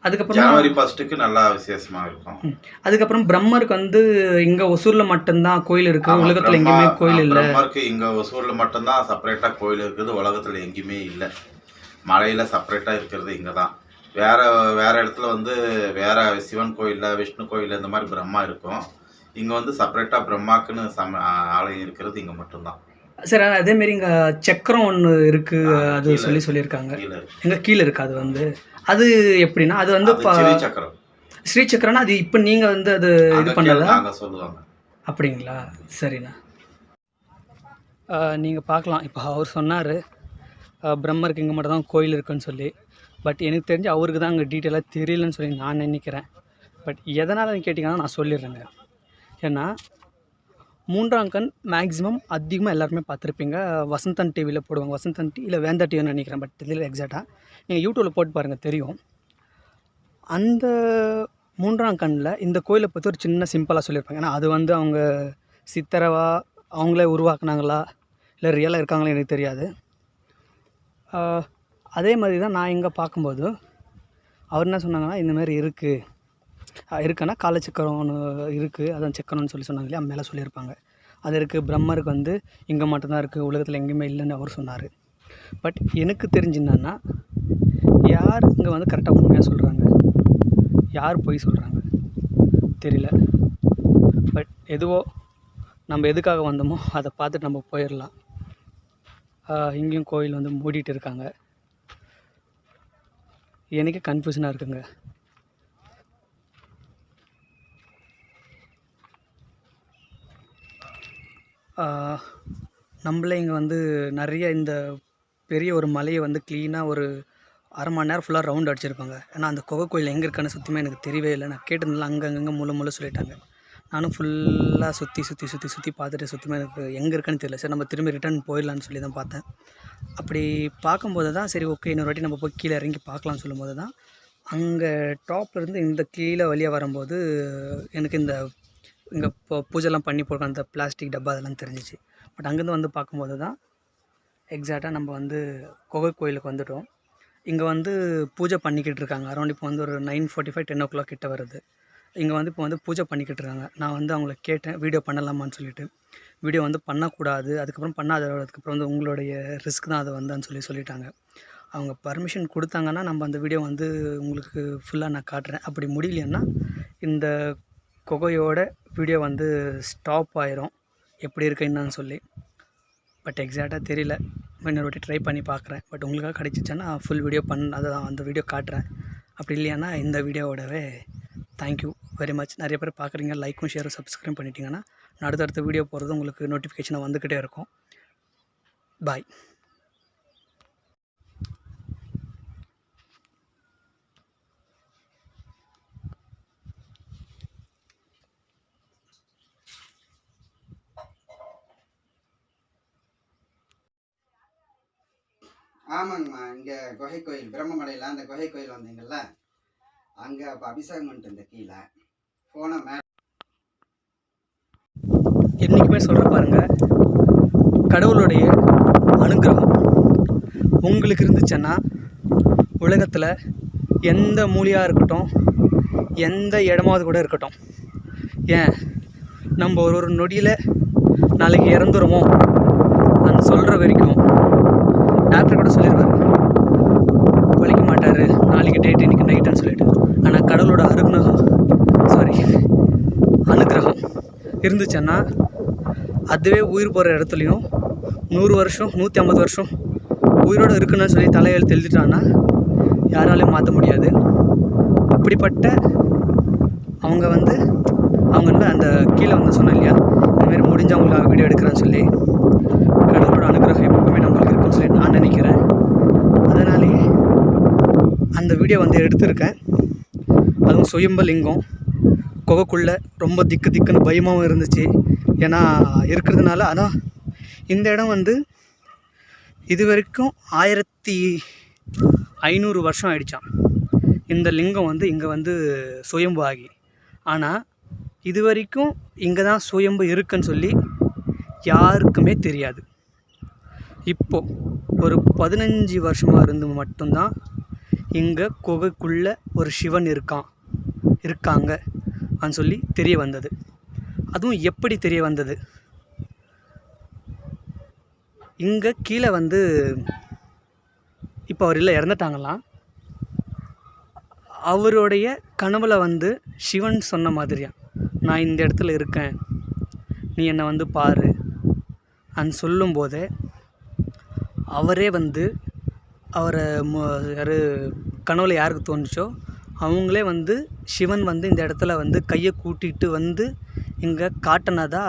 அதுக்கப்புறம் ஜனவரி 1க்கு நல்லா விசேஷமா இருக்கும். அதுக்கப்புறம் பிரம்மருக்கு வந்து இங்க ஒசூர்ல மட்டும்தான் கோயில் இருக்கு, உலகத்துல எங்கேயுமே கோயில் இல்ல. பிரம்மருக்கு இங்க ஒசூர்ல மட்டும்தான் செப்பரேட்டா கோயில் இருக்குது, உலகத்துல எங்கேயுமே இல்ல. மலையில செப்பரேட்டா இருக்கிறது இங்கதான். வேற இடத்துல வந்து வேற சிவன் கோயில்ல, விஷ்ணு கோயில்ல இந்த மாதிரி பிரம்மா இருக்கும். இங்க வந்து செப்பரேட்டா பிரம்மாக்குன்னு ஆலயம் இருக்கிறது இங்க மட்டும்தான். சரி, அதே மாதிரி இங்க சக்கரம் ஒன்று இருக்கு, அது சொல்லியிருக்காங்க. எங்க கீழே இருக்கு அது வந்து. அது எப்படின்னா அது வந்து சக்கரம், ஸ்ரீ சக்கரம்னா அது இப்போ நீங்க வந்து அது இது பண்ணதா சொல்லுவாங்க. அப்படிங்களா? சரிண்ணா. நீங்கள் பார்க்கலாம், இப்போ அவர் சொன்னார் பிரம்மருக்கு இங்கே மட்டும் தான் கோயில் இருக்குன்னு சொல்லி. பட் எனக்கு தெரிஞ்சு அவருக்கு தான் அங்கே டீட்டெயிலாக தெரியலன்னு சொல்லி நான் நினைக்கிறேன். பட் எதனால் கேட்டிங்கன்னா நான் சொல்லிடுறேங்க. ஏன்னா 3ஆம் கண் மேக்ஸிமம் அதிகமாக எல்லாருமே பார்த்துருப்பீங்க. வசந்தன் டிவியில் போடுவாங்க, வசந்தன் டிவி இல்லை வேந்தா டிவின்னு நினைக்கிறேன், பட் இதில் எக்ஸாக்டாக நீங்கள் யூடியூப்பில் போட்டு பாருங்கள் தெரியும். அந்த 3ஆம் கண்ணில் இந்த கோயிலை பற்றி ஒரு சின்ன சிம்பிளாக சொல்லியிருப்பாங்க. ஏன்னா அது வந்து அவங்க சித்தரவா அவங்களே உருவாக்குனாங்களா இல்லை ரியலாக இருக்காங்களா எனக்கு தெரியாது. அதே மாதிரி தான் நான் இங்கே பார்க்கும்போது அவர் என்ன சொன்னாங்கன்னா, இந்தமாதிரி இருக்குன்னா காலச்சக்கரம் ஒன்று இருக்குது, அதான் சக்கரம்னு சொல்லி சொன்னாங்க இல்லையா, மேலே சொல்லியிருப்பாங்க. அது இருக்குது. பிரம்மருக்கு வந்து இங்கே மட்டும்தான் இருக்குது, உலகத்தில் எங்கேயுமே இல்லைன்னு அவர் சொன்னார். பட் எனக்கு தெரிஞ்சுன்னா யார் இங்கே வந்து கரெக்டாக உண்மையாக சொல்கிறாங்க, யார் போய் சொல்கிறாங்க தெரியல. பட் எதுவோ நம்ம எதுக்காக வந்தோமோ அதை பார்த்துட்டு நம்ம போயிடலாம். இங்கேயும் கோயில் வந்து மூடிட்டு இருக்காங்க. எனக்கு கன்ஃபியூஷனாக இருக்குங்க. நம்மளே இங்கே வந்து நிறைய இந்த பெரிய ஒரு மலையை வந்து க்ளீனாக ஒரு அரை மணி நேரம் ஃபுல்லாக ரவுண்ட் அடிச்சிருப்பாங்க. ஏன்னா அந்த குகை கோயில் எங்கே இருக்கான்னு சுத்தமாக எனக்கு தெரியவே இல்லை. நான் கேட்டதுனால அங்கங்கே முள்ள சொல்லிட்டாங்க. நானும் ஃபுல்லாக சுற்றி பார்த்துட்டு சுத்தமாக எனக்கு எங்கே இருக்கான்னு தெரியல. சரி, நம்ம திரும்பி ரிட்டர்ன் போயிடலான்னு சொல்லி தான் பார்த்தேன். அப்படி பார்க்கும்போது தான் சரி ஓகே இன்னொரு வாட்டி நம்ம போய் கீழே இறங்கி பார்க்கலான்னு சொல்லும்போது தான் அங்கே டாப்லேருந்து இந்த கீழே வழியாக வரும்போது எனக்கு இங்கே பூஜைலாம் பண்ணி போடுற அந்த பிளாஸ்டிக் டப்பா அதெல்லாம் தெரிஞ்சிச்சு. பட் அங்கேருந்து வந்து பார்க்கும்போது தான் எக்ஸாக்டாக நம்ம வந்து குகை கோயிலுக்கு வந்துவிட்டோம். இங்கே வந்து பூஜை பண்ணிக்கிட்டு இருக்காங்க. அரௌண்ட் இப்போ வந்து ஒரு 9:45 10 o'clock கிட்ட வருது. இங்கே வந்து இப்போ வந்து பூஜை பண்ணிக்கிட்டு இருக்காங்க. நான் வந்து அவங்கள கேட்டேன் வீடியோ பண்ணலாமான்னு சொல்லிட்டு. வீடியோ வந்து பண்ணக்கூடாது, அதுக்கப்புறம் அதுக்கப்புறம் வந்து உங்களுடைய ரிஸ்க் தான் அது வந்துன்னு சொல்லிட்டாங்க. அவங்க பர்மிஷன் கொடுத்தாங்கன்னா நம்ம அந்த வீடியோ வந்து உங்களுக்கு ஃபுல்லாக நான் காட்டுறேன். அப்படி முடியலைன்னா இந்த குகையோட வீடியோ வந்து ஸ்டாப் ஆயிரும், எப்படி இருக்கு என்னன்னு சொல்லி. பட் எக்ஸாக்டாக தெரியல, இன்னொரு வாட்டி ட்ரை பண்ணி பார்க்குறேன். பட் உங்களுக்காக கிடைச்சிச்சேன்னா ஃபுல் வீடியோ அந்த வீடியோ காட்டுறேன். அப்படி இல்லையானா இந்த வீடியோவோடவே தேங்க்யூ வெரி மச். நிறைய பேர் பார்க்குறீங்க, லைக்கும் ஷேரும் சப்ஸ்கிரைப் பண்ணிட்டீங்கன்னா நான் அடுத்தடுத்த வீடியோ போகிறது உங்களுக்கு நோட்டிஃபிகேஷனாக வந்துக்கிட்டே இருக்கும். பாய். ஆமாங்கம்மா, இங்கே குகை கோயில் பிரம்மமலையில் அந்த குகை கோயில் வந்தீங்கள்ல, அங்கே அப்போ அபிஷேகம் பண்ணிட்டு இந்த கீழே போன என்றைக்குமே சொல்கிற பாருங்கள், கடவுளுடைய அனுகிரகம் உங்களுக்கு இருந்துச்சுன்னா உலகத்தில் எந்த மூலையாக இருக்கட்டும், எந்த இடமாவது கூட இருக்கட்டும், ஏன் நம்ம ஒரு நொடியில் நாளைக்கு இறந்துருமோ அந்த சொல்கிற வரைக்கும் டாக்டர் கூட சொல்லிடுவார் பழிக்க மாட்டார், நாளைக்கு டேட் இன்றைக்கி நைட்டுன்னு சொல்லிட்டு. ஆனால் கடவுளோட அனுகிரகம் இருந்துச்சுன்னா அதுவே உயிர் போகிற இடத்துலையும் 100 வருஷம் 150 வருஷம் உயிரோடு இருக்குன்னு சொல்லி தலையெழுத்து எழுதிட்டான்னா யாராலையும் மாற்ற முடியாது. அப்படிப்பட்ட அவங்க வந்து அந்த கீழே வந்து சொன்னேன் இல்லையா, இதுமாரி முடிஞ்சு அவங்களுக்கு வீடியோ எடுக்கிறேன்னு சொல்லி. கடவுளோட அனுகிரகம் எப்பவுமே நம்மளுக்கு இருக்குன்னு சொல்லி நான் நினைக்கிறேன். அதனாலேயே அந்த வீடியோ வந்து எடுத்திருக்கேன். அதுவும் சுயம்பு லிங்கம் குகைக்குள்ளே ரொம்ப திக்குன்னு பயமாகவும் இருந்துச்சு. ஏன்னா இருக்கிறதுனால. ஆனால் இந்த இடம் வந்து இது வரைக்கும் 1500 வருஷம் ஆயிடுச்சான் இந்த லிங்கம் வந்து இங்கே வந்து சுயம்பு ஆகி. ஆனால் இது வரைக்கும் இங்கே தான் சுயம்பு இருக்குன்னு சொல்லி யாருக்குமே தெரியாது. இப்போது ஒரு 15 வருஷமாக இருந்து மட்டும்தான் இங்கே குகைக்குள்ளே ஒரு சிவன் இருக்காங்க அப்படின்னு சொல்லி தெரிய வந்தது. அதுவும் எப்படி தெரிய வந்தது, இங்கே கீழே வந்து இப்போ அவர் இல்லை இறந்துட்டாங்களாம். அவருடைய கனவுல வந்து சிவன் சொன்ன மாதிரியா, நான் இந்த இடத்துல இருக்கேன், நீ என்னை வந்து பாரு அன்னு சொல்லும்போதே அவரே வந்து அவரை யார் கனவுல யாருக்கு தோணுச்சோ அவங்களே வந்து சிவன் வந்து இந்த இடத்துல வந்து கையை கூட்டிகிட்டு வந்து இங்கே காட்டினதா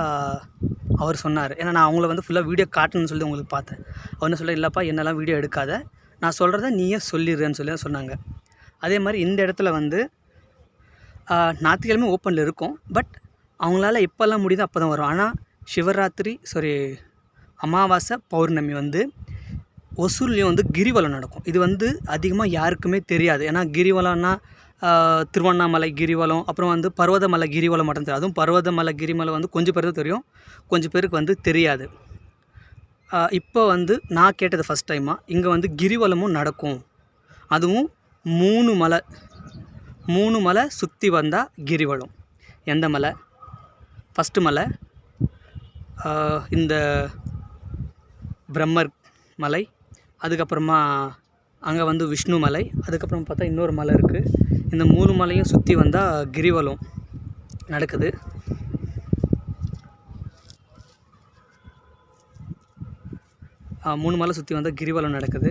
அவர் சொன்னார். ஏன்னா நான் அவங்கள வந்து ஃபுல்லாக வீடியோ காட்டணும்னு சொல்லி உங்களுக்கு பார்த்தேன். அவர் என்ன சொல்ல, இல்லைப்பா என்னெல்லாம் வீடியோ எடுக்காத, நான் சொல்கிறத நீயே சொல்லிடுறேன்னு சொல்லி தான் சொன்னாங்க. அதே மாதிரி இந்த இடத்துல வந்து ஞாயிற்றுக்கிழமை ஓப்பனில் இருக்கும். பட் அவங்களால எப்போல்லாம் முடியுதோ அப்போ தான் வரும். ஆனால் சிவராத்திரி அமாவாசை பௌர்ணமி வந்து ஒசூர்லேயும் வந்து கிரிவலம் நடக்கும். இது வந்து அதிகமாக யாருக்குமே தெரியாது. ஏன்னா கிரிவலம்னா திருவண்ணாமலை கிரிவலம், அப்புறம் வந்து பர்வதமலை கிரிவலம் மட்டும் தெரியும். அதுவும் பர்வதமலை கிரிவலம் வந்து கொஞ்சம் பேருக்கு தெரியும், கொஞ்சம் பேருக்கு வந்து தெரியாது. இப்போ வந்து நான் கேட்டது ஃபஸ்ட் டைமாக இங்கே வந்து கிரிவலமும் நடக்கும். அதுவும் 3 மலை சுற்றி வந்தால் கிரிவலம். எந்த மலை? ஃபஸ்ட்டு மலை இந்த பிரம்மர் மலை, அதுக்கப்புறமா அங்கே வந்து விஷ்ணு மலை, அதுக்கப்புறம் பார்த்தா இன்னொரு மலை இருக்குது. இந்த 3 மலையும் சுற்றி வந்தால் கிரிவலம் நடக்குது. மூணு மலை சுற்றி வந்தால் கிரிவலம் நடக்குது.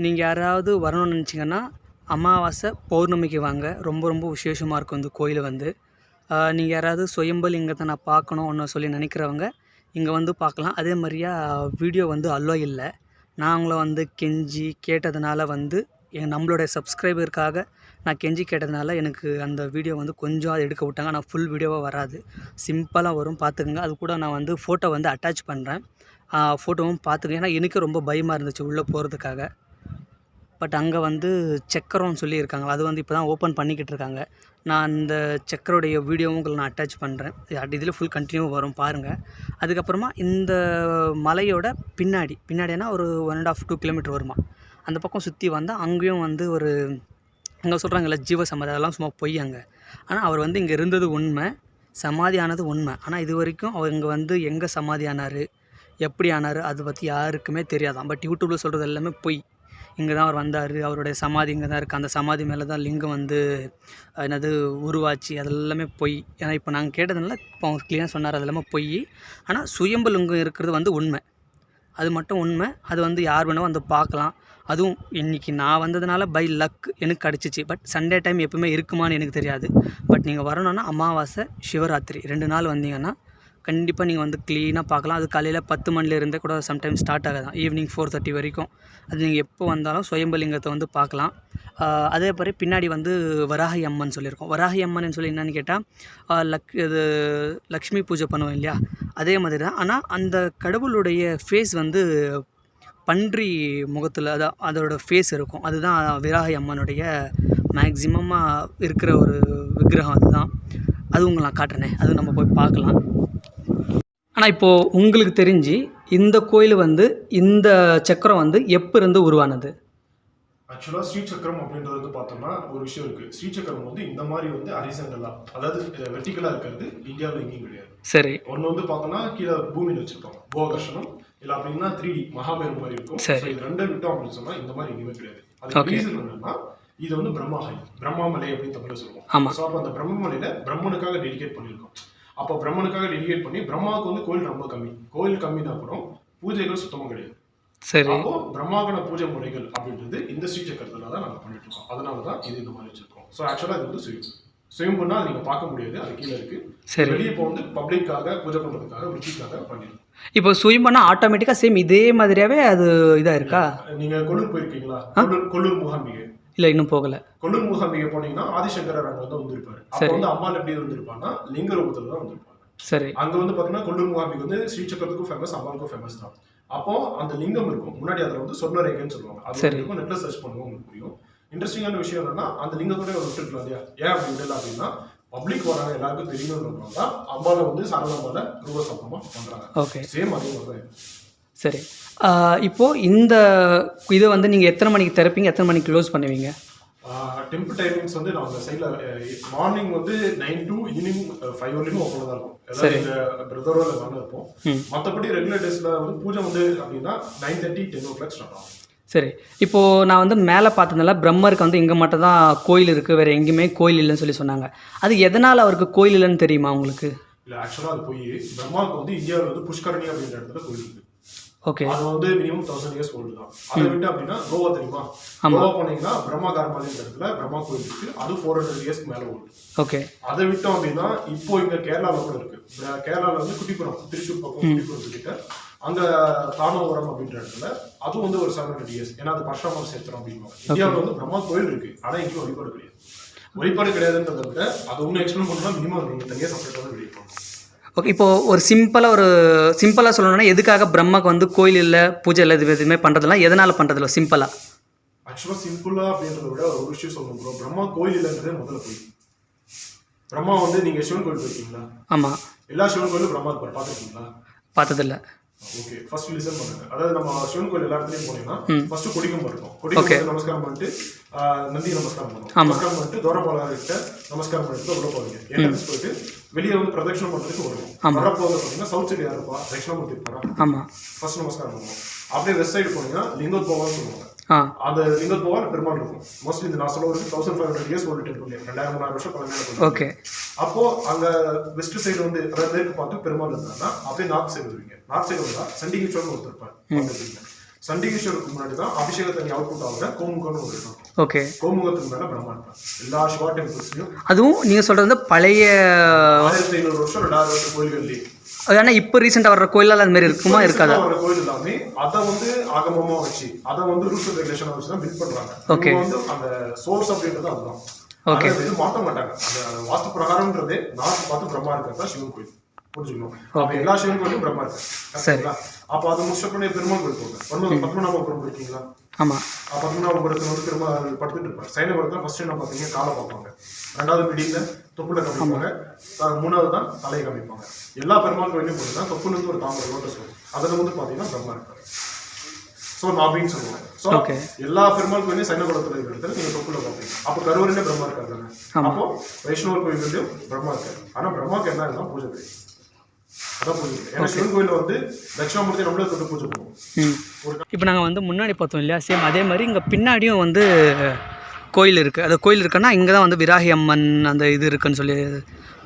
நீங்கள் யாராவது வரணும்னு நினச்சிங்கன்னா அமாவாசை பௌர்ணமிக்கு வாங்க, ரொம்ப ரொம்ப விசேஷமாக இருக்கும் இந்த கோயில் வந்து. நீங்கள் யாராவது சுயம்பலிங்கத்தை நான் பார்க்கணும் ஒன்று சொல்லி நினைக்கிறவங்க இங்கே வந்து பார்க்கலாம். அதே மாதிரியா வீடியோ வந்து அல்லோ இல்லை, நான் அவங்கள வந்து கெஞ்சி கேட்டதுனால வந்து நம்மளுடைய சப்ஸ்கிரைபருக்காக நான் கெஞ்சி கேட்டதுனால எனக்கு அந்த வீடியோ வந்து கொஞ்சம் அது எடுக்க விட்டாங்க. ஆனால் ஃபுல் வீடியோவாக வராது, சிம்பிளாக வரும், பார்த்துக்குங்க. அது கூட நான் வந்து ஃபோட்டோ வந்து அட்டாச் பண்ணுறேன், ஃபோட்டோவும் பார்த்துக்கங்க. ஏன்னா எனக்கு ரொம்ப பயமாக இருந்துச்சு உள்ளே போகிறதுக்காக. பட் அங்கே வந்து செக்கரம்னு சொல்லி இருக்காங்க, அது வந்து இப்போ தான் ஓப்பன் பண்ணிக்கிட்டு இருக்காங்க. நான் அந்த செக்கரோடைய வீடியோவும் உங்களுக்கு நான் அட்டாச் பண்ணுறேன், இதில் ஃபுல் கண்டினியூ வரும் பாருங்கள். அதுக்கப்புறமா இந்த மலையோட பின்னாடினா ஒரு 1.5 2 கிலோமீட்டர் வருமா, அந்த பக்கம் சுற்றி வந்தால் அங்கேயும் வந்து ஒரு அங்கே சொல்கிறாங்கல்ல ஜீவ சமாதி, அதெல்லாம் சும்மா பொய் அங்கே. ஆனால் அவர் வந்து இங்கே இருந்தது உண்மை, சமாதி ஆனது உண்மை. ஆனால் இது வரைக்கும் அவர் இங்கே வந்து எங்கே சமாதி ஆனார், எப்படி ஆனார், அதை பற்றி யாருக்குமே தெரியாதான். பட் யூடியூப்பில் சொல்கிறது எல்லாமே பொய். இங்கே தான் அவர் வந்தார், அவருடைய சமாதி இங்கே தான் இருக்குது, அந்த சமாதி மேலே தான் லிங்கம் வந்து என்னது உருவாச்சு, அதெல்லாமே பொய். ஏன்னா இப்போ நாங்கள் கேட்டதுனால இப்போ அவங்க கிளியராக சொன்னார், அது எல்லாமே பொய். ஆனால் சுயம்பு லிங்கம் இருக்கிறது வந்து உண்மை, அது மட்டும் உண்மை. அது வந்து யார் வேணாலும் வந்து பார்க்கலாம். அதுவும் இன்றைக்கி நான் வந்ததுனால பை லக் எனக்கு கிடச்சிச்சு. பட் சண்டே டைம் எப்பவுமே இருக்குமான்னு எனக்கு தெரியாது. பட் நீங்கள் வரணுன்னா அமாவாசை சிவராத்திரி 2 நாள் வந்தீங்கன்னா கண்டிப்பாக நீங்கள் வந்து க்ளீனாக பார்க்கலாம். அது காலையில் 10 மணிலேருந்தே கூட சம்டைம் ஸ்டார்ட் ஆகுதான், ஈவினிங் 4:30 வரைக்கும். அது நீங்கள் எப்போ வந்தாலும் சுயம்பலிங்கத்தை வந்து பார்க்கலாம். அதே மாதிரி பின்னாடி வந்து வராகி அம்மன் சொல்லியிருக்கோம். வராகி அம்மன் சொல்லி என்னென்னு கேட்டால் இது லக்ஷ்மி பூஜை பண்ணுவோம் இல்லையா, அதே மாதிரி தான். ஆனால் அந்த கடவுளுடைய ஃபேஸ் வந்து பன்றி முகத்தில் அதோட ஃபேஸ் இருக்கும். அதுதான் வராகி அம்மனுடைய மேக்ஸிமமாக இருக்கிற ஒரு விக்கிரகம். அதுதான், அது உங்களுக்கு நான் காட்டுறேனே, அது நம்ம போய் பார்க்கலாம். ஆனால் இப்போது உங்களுக்கு தெரிஞ்சு இந்த கோயில் வந்து இந்த சக்கரம் வந்து எப்போ இருந்து உருவானது? ஆக்சுவலாக ஸ்ரீசக்கரம் அப்படின்றது வந்து பார்த்தோம்னா ஒரு விஷயம் இருக்குது. ஸ்ரீசக்கரம் வந்து இந்த மாதிரி வந்து ஹரிசாண்டலாக, அதாவது வெர்டிக்கலாக இருக்கிறது இந்தியாவில் எங்கேயும் கிடையாது. சரி. ஒன்று வந்து பார்த்தோம்னா கீழே பூமியில் வச்சுருப்பாங்க கோகர்ஷனம், இல்லை அப்படின்னா 3D மகாமேரு மாதிரி இருக்கும். சரி. இது ரெண்டே விட்டோம் அப்படின்னு சொன்னால் இந்த மாதிரி எங்கேயுமே கிடையாது. அது ரீசன் என்னன்னா, இது வந்து பிரம்மாமலை அப்படின்னு தமிழில் சொல்லுவோம். ஆமாம். ஸோ அப்போ அந்த பிரம்மமலையில் பிரம்மனுக்காக டெடிகேட் பண்ணியிருக்கோம். அப்போ பிரம்மனுக்காக டெடிகேட் பண்ணி பிரம்மாவுக்கு வந்து கோயில் ரொம்ப கம்மி, கோயில் கம்மினா அப்புறம் பூஜைகள் சுத்தமாக கிடையாது. சரி. அப்போ பிரம்மாகண பூஜை முறைகள் அப்படின்றது இந்த ஸ்ரீசக்கரத்துல தான் நாங்கள் பண்ணிட்டு இருக்கோம். அதனால தான் இது இந்த மாதிரி வச்சிருக்கோம். ஸோ ஆக்சுவலாக இது வந்து சுயம்புன்னா அது நீங்கள் பார்க்க முடியாது, அது கீழே இருக்கு. சரி. வெளியே இப்போ வந்து பப்ளிக்காக பூஜை பண்ணுறதுக்காக விருத்திக்காக பண்ணிருக்கோம். இப்போ சுயம்புனா ஆட்டோமேட்டிக்காக சேம் இதே மாதிரியாவே அது இதாக இருக்கா? நீங்கள் கொல்லூர் போயிருக்கீங்களா? கொல்லூர் மூகாம்பிகை இல்லை இன்னும் போகலை. கொல்லூர் மூகாம்பிகை போனீங்கன்னா ஆதிசங்கரர் அங்கே வந்து வந்திருப்பாரு. அப்போ வந்து அம்மாள் எப்படி வந்திருப்பாங்கன்னா லிங்க ரூபத்தில் தான் வந்திருப்பாங்க. சரி. அங்கே வந்து பார்த்தீங்கன்னா கொல்லூர் மூகாம்பிகை வந்து ஸ்ரீசக்கரத்துக்கும் ஃபேமஸ், அம்பாளுக்கும் ஃபேமஸ் தான். அப்போ அந்த லிங்கம் இருக்கும் முன்னாடி, அதில் வந்து சொர்ணரேகைன்னு சொல்லுவாங்க. அது இருக்கும், நெட்ல சர்ச் பண்ணுவோம் உங்களுக்கு புரியும். இன்ட்ரெஸ்டிங்கான விஷயம் என்னன்னா அந்த லிங்கத்தோட ஒரு விட்டுருக்கலாம் இல்லையா. ஏன் அப்படி விடல அப்படின்னா பப்ளிக் வராங்க எல்லாருக்கும் தெரியணும்ன்றதுனால தான் அம்பாவை வந்து சரளம்பால ரூபசப்தமாக பண்ணுறாங்க. ஓகே, சேம் அதே மாதிரி தான். சரி. இப்போது இந்த இதை வந்து நீங்கள் எத்தனை மணிக்கு திறப்பீங்க, எத்தனை மணிக்கு க்ளோஸ் பண்ணுவீங்க? டெம்பிள் டைமிங்ஸ் வந்து நான் அந்த சைடில் மார்னிங் வந்து 9 to ஈவினிங் 5 வரைக்கும் ஓப்பனில் தான் இருக்கும். சரி. எங்கள் பிரதரோட எல்லாமே இருப்போம். மற்றபடி ரெகுலர் டேஸில் வந்து பூஜை வந்து அப்படின்னா 9:30 10 o'clock ஸ்டார்ட் ஆகும். சரி. இப்போது நான் வந்து மேலே பார்த்ததுனால பிரம்மருக்கு வந்து இங்கே மட்டும் தான் கோயில் இருக்குது, வேறு எங்கேயுமே கோயில் இல்லைன்னு சொல்லி சொன்னாங்க. அது எதனால் அவருக்கு கோயில் இல்லைன்னு தெரியுமா உங்களுக்கு? இல்லை, ஆக்சுவலாக அது போய் பிரம்மாவுக்கு வந்து இந்தியாவில் வந்து புஷ்கரணி அப்படின்ற இடத்துல கோயில் இருக்குது. ஓகே. அது வந்து மினிமம் 1000 years ஓல்டு தான். அதை விட்டு அப்படின்னா கோவா தெரியுமா, கோவா போனீங்கன்னா பிரம்மா காரமாலின்ற இடத்துல பிரம்மா கோயில் இருக்கு. அது 400 years மேலே ஓல்டு. ஓகே. அதை விட்டோம் அப்படின்னா இப்போ இங்க கேரளாவில் கூட இருக்கு. கேரளாவில் வந்து குட்டிப்புறம், திருச்சூர் பக்கம் குட்டிப்புறம் கிட்ட அங்க தானோவரம் அப்படின்ற இடத்துல அதுவும் வந்து ஒரு 700 years. ஏன்னா அது பர்ஷாமர் சேர்த்துறோம் அப்படின்னு. இந்தியாவில் வந்து பிரம்மா கோயில் இருக்கு, ஆனா இங்கேயும் வழிபாடு கிடையாது. வழிபாடு கிடையாதுன்றதை விட அது ஒன்று எக்ஸ்பிளைன் பண்ணா மினிமம் நீங்க தனியாக செப்பரேட்டாக வெளியே போகணும். ஓகே. இப்போது ஒரு சிம்பிளாக சொல்லணும்னா எதுக்காக பிரம்மாக்கு வந்து கோயில் இல்லை, பூஜை இல்லை, இது எதுவுமே பண்ணுறதில்ல, எதனால் பண்ணுறதில்ல சிம்பிளாக? ஆக்சுவலாக சிம்பிளாக அப்படின்றத விட ஒரு விஷயம் சொல்லணும் ப்ரோ. பிரம்மா கோயில் இல்லைன்றதே முதல்ல போய். பிரம்மா வந்து நீங்கள் சிவன் கோயில் போயிருக்கீங்களா? ஆமாம். எல்லா சிவன் கோயிலும் பிரம்மா இருப்பார், பார்த்துருக்கீங்களா? பார்த்ததில்ல. ஓகே, ஃபர்ஸ்ட் லிசன் பண்ணுங்க. அதாவது நம்ம சிவன் கோயில் எல்லா இடத்துலையும் போனீங்கன்னா ஃபர்ஸ்ட் கொடிக்கம்பம் இருக்கும். கொடிக்கம்பம் நமஸ்காரம் பண்ணிட்டு நந்தி நமஸ்காரம் பண்ணுவோம். நமஸ்காரம் பண்ணிட்டு தோரபாலர்கிட்ட நமஸ்காரம் பண்ணிட்டு உள்ள போவீங்க. என்ட்ரன்ஸ் போயிட்டு வெளியே வந்து பிரதட்சணம் பண்ணுறதுக்கு வருவோம். வரப்போ வந்து பார்த்தீங்கன்னா சவுத் சைடு யார் இருப்பா, தட்சிணாமூர்த்தி இருப்பாரா? ஆமாம். ஃபர்ஸ்ட் நமஸ்காரம் பண்ணுவோம். அப்படியே வெஸ்ட் சைடு போனீங்கன்னா லிங்கோத்பவான்னு சொல்லுவாங்க. அந்த லிங்கோத்பவா பெருமாள் இருக்கும். மோஸ்ட்லி இந்த நான் சொல்ல ஒரு 1500 years ஓல்டு டெம்பிள், 2000-3000 வருஷம் பழமையான. ஓகே. அப்போ அங்க வெஸ்ட் சைடு வந்து மேற்கு பார்த்து பெருமாள் இருந்தாங்கன்னா அப்படியே நார்த் சைடு வருவீங்க. நார்த் சைடு வந்தா சண்டிகேஸ்வரன் ஒருத்தர் இருப்பார். சண்டிகேஸ்வருக்கு முன்னாடி தான் அபிஷேக தண்ணி அவுட்புட் ஆகுற கோமுகம்னு ஒரு இடம். ஓகே. கோமுகத்துக்கு மேல பிரம்மா இருப்பார். எல்லா சிவா டெம்பிள்ஸ்லயும். அதுவும் நீங்க சொல்றது வந்து பழைய 1500 வருஷம் 2000 வருஷம் கோயில்கள்லயே. ஆனால் இப்போ ரீசெண்டாக வர்ற கோயிலால் அது மாதிரி இருக்குமா இருக்காதா? வர கோயில் எல்லாமே அதை வந்து ஆகமமா வச்சு அதை வந்து ரூல்ஸ் அண்ட் ரெகுலேஷனை வச்சு தான் பில்ட் பண்றாங்க. ஓகே. வந்து அந்த சோர்ஸ் அப்படின்றது அதுதான். ஓகே. இது மாற்ற மாட்டாங்க. அந்த வாஸ்து பிரகாரம்ன்றதே நார்த் பார்த்து பிரம்மா இருக்கிறதா சிவன் கோயில் புரிஞ்சுக்கணும். அப்போ எல்லா சிவன் கோயிலும் பிரம்மா இருக்கு. சரிங்களா? அப்போ அதை முடிச்சப்பண்ணே பெருமாள் கோயில் போங்க. பத்மநாபபுரம் இருக்கீங்களா? ஆமாம். பத்மநாபபுரத்தில் வந்து பெருமாள் படுத்துட்டு இருப்பார். சைனபுரத்தில் ஃபர்ஸ்ட் என்ன பார்த்தீங்கன்னா காலை பார்ப்பாங்க, ரெண்டாவது பிடியில் தொப்புல காமிப்பாங்க, மூணாவது தான் தலையை காமிப்பாங்க. எல்லா பெருமாள் கோயிலையும் போனீங்கன்னா தொப்புலேருந்து ஒரு தாமரை லோட்டஸ் வரும். அதில் வந்து பார்த்தீங்கன்னா பிரம்மா இருப்பார். ஸோ நாபின்னு சொல்லுவாங்க. ஸோ எல்லா பெருமாள் கோயிலையும் சைனகுலத்தில் இருக்கிற இடத்துல நீங்கள் தொப்புல பார்ப்பீங்க. அப்போ கருவறையிலே பிரம்மா இருக்காரு தானே. அப்போ வைஷ்ணவர் கோயில்லையும் பிரம்மா இருக்காரு. ஆனால் பிரம்மாக்கு என்ன இருந்தால் பூஜை கிடையாது. அதான் பூஜை. ஏன்னா சிவன் கோயிலில் வந்து தட்சிணாமூர்த்தி நம்மளே தொட்டு பூஜை பண்ணுவோம். இப்போ நாங்கள் வந்து முன்னாடி பார்த்தோம் இல்லையா, சேம் அதே மாதிரி இங்கே பின்னாடியும் வந்து கோயில் இருக்குது. அது கோயில் இருக்குன்னா இங்கே தான் வந்து விராகி அம்மன் அந்த இது இருக்குன்னு சொல்லி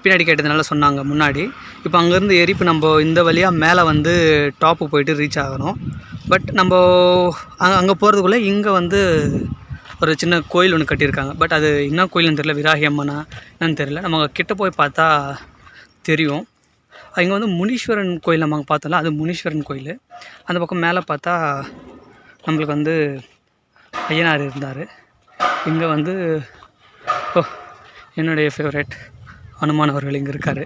பின்னாடி கேட்டதுனால சொன்னாங்க முன்னாடி. இப்போ அங்கேருந்து ஏறி இப்போ நம்ம இந்த வழியாக மேலே வந்து டாப்பு போயிட்டு ரீச் ஆகணும். பட் நம்ம அங்கே போகிறதுக்குள்ளே இங்கே வந்து ஒரு சின்ன கோயில் ஒன்று கட்டியிருக்காங்க. பட் அது என்ன கோயில்னு தெரியல, விராகி அம்மனா என்னன்னு தெரியல. நம்ம கிட்ட போய் பார்த்தா தெரியும். இங்கே வந்து முனீஸ்வரன் கோயில் நம்ம அங்கே பார்த்தோம்ல, அது முனீஸ்வரன் கோயில். அந்த பக்கம் மேலே பார்த்தா நம்மளுக்கு வந்து ஐயனார் இருந்தார். இங்கே வந்து என்னுடைய ஃபேவரட் அனுமான் அவர்கள் இங்கே இருக்கார்.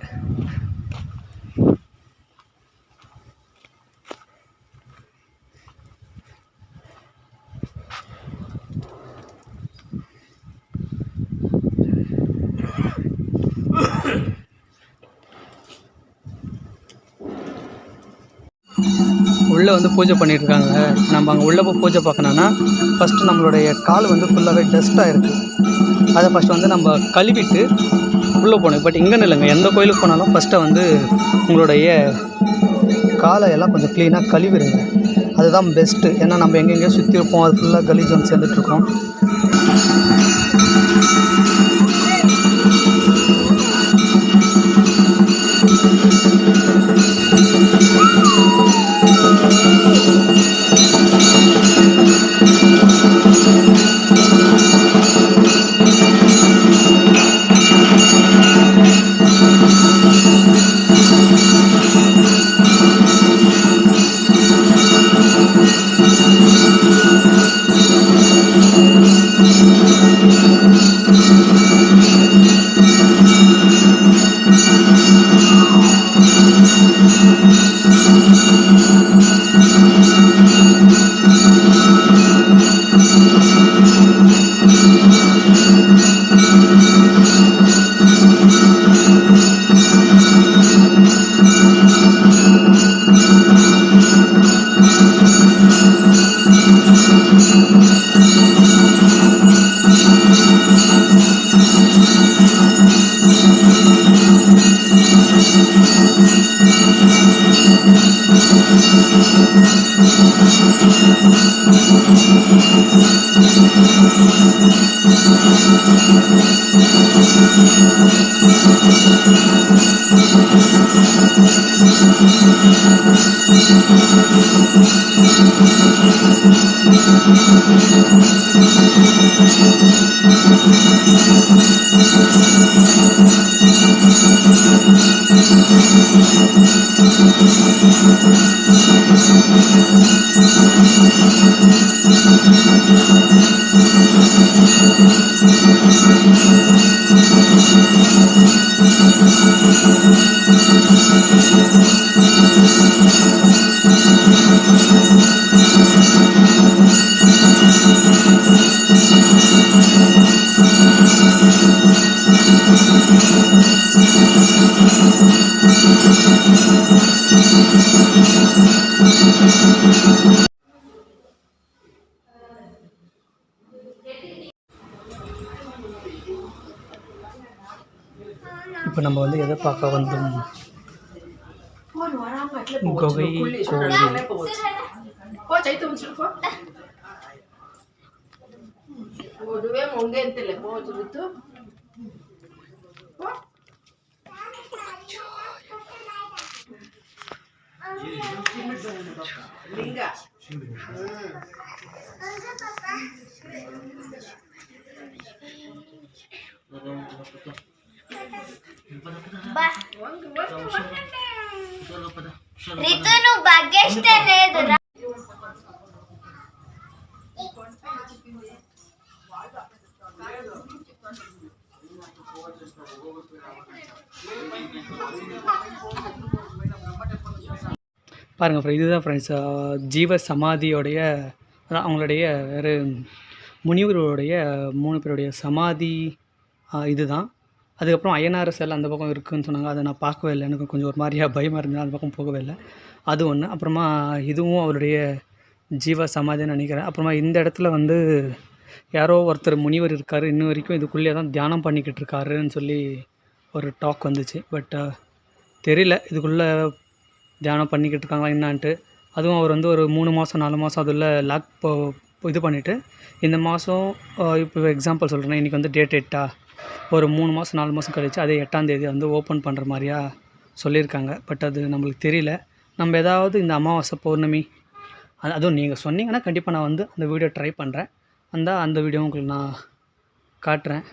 உள்ளே வந்து பூஜை பண்ணிகிட்ருக்காங்க. நம்ம அங்கே உள்ளே போய் பூஜை பார்க்கணுன்னா ஃபஸ்ட்டு நம்மளுடைய கால் வந்து ஃபுல்லாகவே டஸ்ட்டாக இருக்குது. அதை ஃபஸ்ட்டு வந்து நம்ம கழுவிட்டு உள்ளே போகணும். பட் இங்கே இல்லைங்க, எந்த கோயிலுக்கு போனாலும் ஃபஸ்ட்டை வந்து உங்களுடைய காலை எல்லாம் கொஞ்சம் க்ளீனாக கழுவிடுங்க. அதுதான் பெஸ்ட்டு. ஏன்னா நம்ம எங்கெங்கேயோ சுற்றி இருப்போம், அது ஃபுல்லாக கலீஜ் வந்து சேர்ந்துட்ருக்கோம். இப்போ நம்ம வந்து எதை பார்க்க வந்தோம்? குகை கோவில். రితును బగ్గెస్ట్ లేదురా. பாருங்கள் ஃப்ரெண்ட், இதுதான் ஃப்ரெண்ட்ஸ் ஜீவ சமாதியோடைய, அதான் அவங்களுடைய வேறு முனிவர்களுடைய 3 பேருடைய சமாதி இதுதான். அதுக்கப்புறம் ஐயனார் செல் அந்த பக்கம் இருக்குதுன்னு சொன்னாங்க. அதை நான் பார்க்கவே இல்லை. எனக்கு கொஞ்சம் ஒரு மாதிரியாக பயமாக இருந்தது, அந்த பக்கம் போகவே இல்லை. அது ஒன்று. அப்புறமா இதுவும் அவருடைய ஜீவ சமாதின்னு நினைக்கிறேன். அப்புறமா இந்த இடத்துல வந்து யாரோ ஒருத்தர் முனிவர் இருக்கார், இன்ன வரைக்கும் இதுக்குள்ளேயே தான் தியானம் பண்ணிக்கிட்டு இருக்காருன்னு சொல்லி ஒரு டாக் வந்துச்சு. பட் தெரியல இதுக்குள்ளே தியானம் பண்ணிக்கிட்டு இருக்காங்களா என்னான்ட்டு. அதுவும் அவர் வந்து ஒரு 3 மாதம் 4 மாதம் அதில் லாக் இது பண்ணிவிட்டு இந்த மாதம் இப்போ எக்ஸாம்பிள் சொல்கிறேன்னா, இன்றைக்கி வந்து டேட் 8 ஒரு 3 மாதம் 4 மாதம் கழிச்சு அதே 8ஆம் தேதி வந்து ஓப்பன் பண்ணுற மாதிரியா சொல்லியிருக்காங்க. பட் அது நம்மளுக்கு தெரியல. நம்ம ஏதாவது இந்த அமாவாசை பௌர்ணமி அதுவும் நீங்கள் சொன்னீங்கன்னா கண்டிப்பாக நான் வந்து அந்த வீடியோ ட்ரை பண்ணுறேன். அந்த வீடியோ உங்களுக்கு நான் காட்டுறேன்.